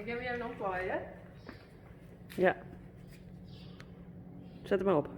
Ik heb jou een omplaaien. Ja. Zet hem maar op.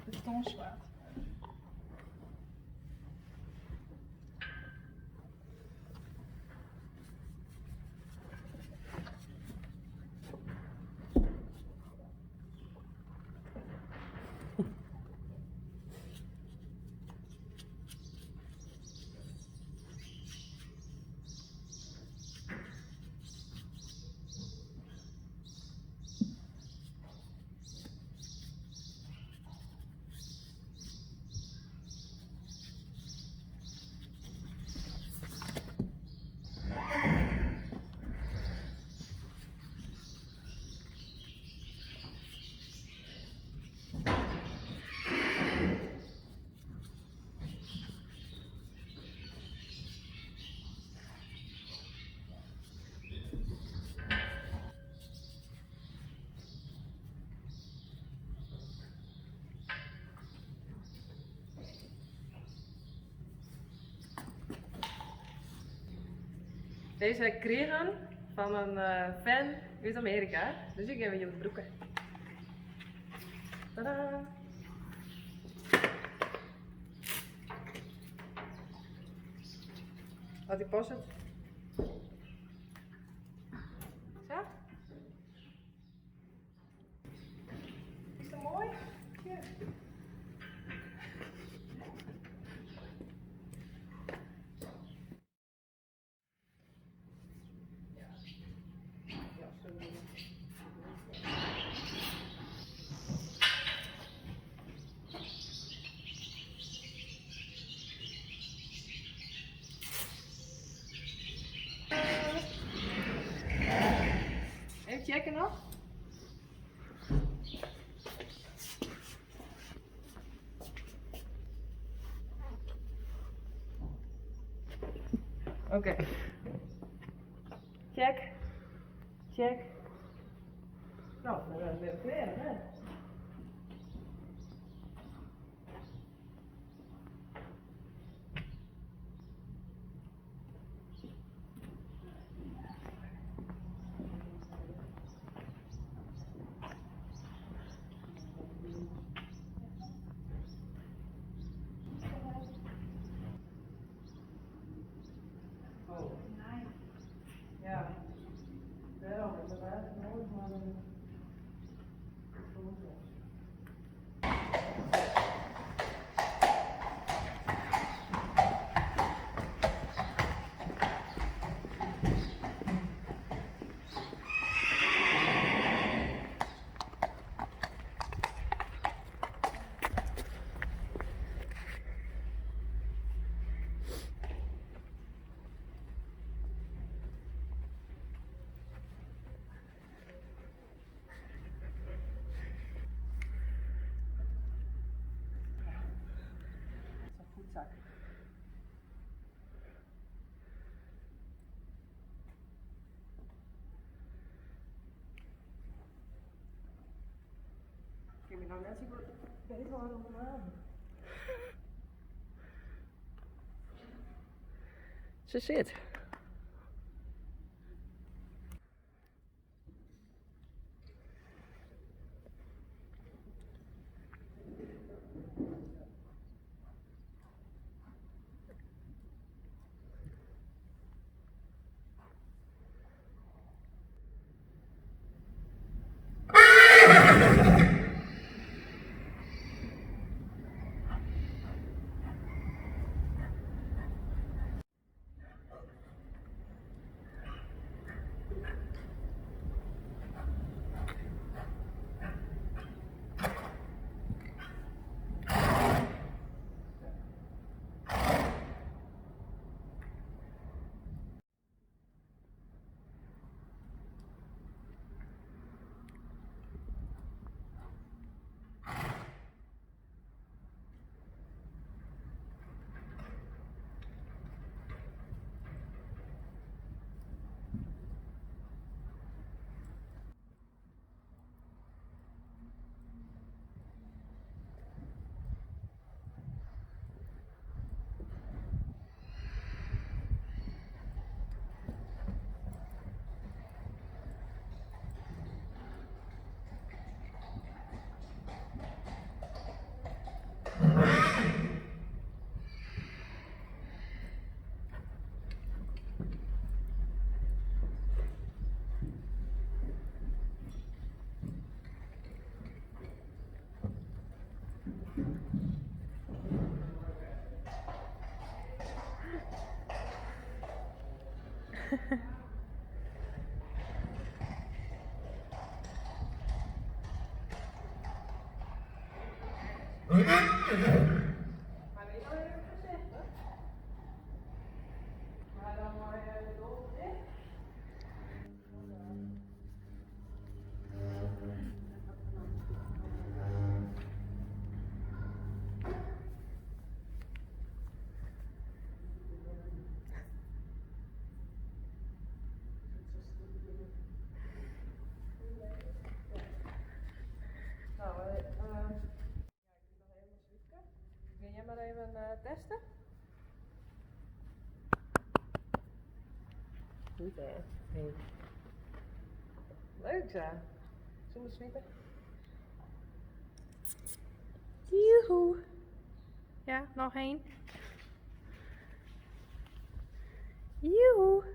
Betonswaard. Deze heb ik gekregen van een fan uit Amerika. Dus ik heb hier de broeken. Tadaa! Wat ik past het. Zo? Is dat mooi? Ja. Even checken nog. Oké. Check. Check. Nou. met een leuke kleren, hè? Oh. Ja. Daarom is het eigenlijk nooit maar een... Zak. Ik heb je nou net zo goed beter worden op de avond. Ze zit. Maar weet je wat ik heb gezegd, hè? Maar dan maar de ogen dicht. Nou, ja, ik doe nog even zoeken. Wil jij maar even testen? Goed hè. Hey. Leuk zo. Zonder sweeten. Joehoe. Ja, nog één. Joehoe.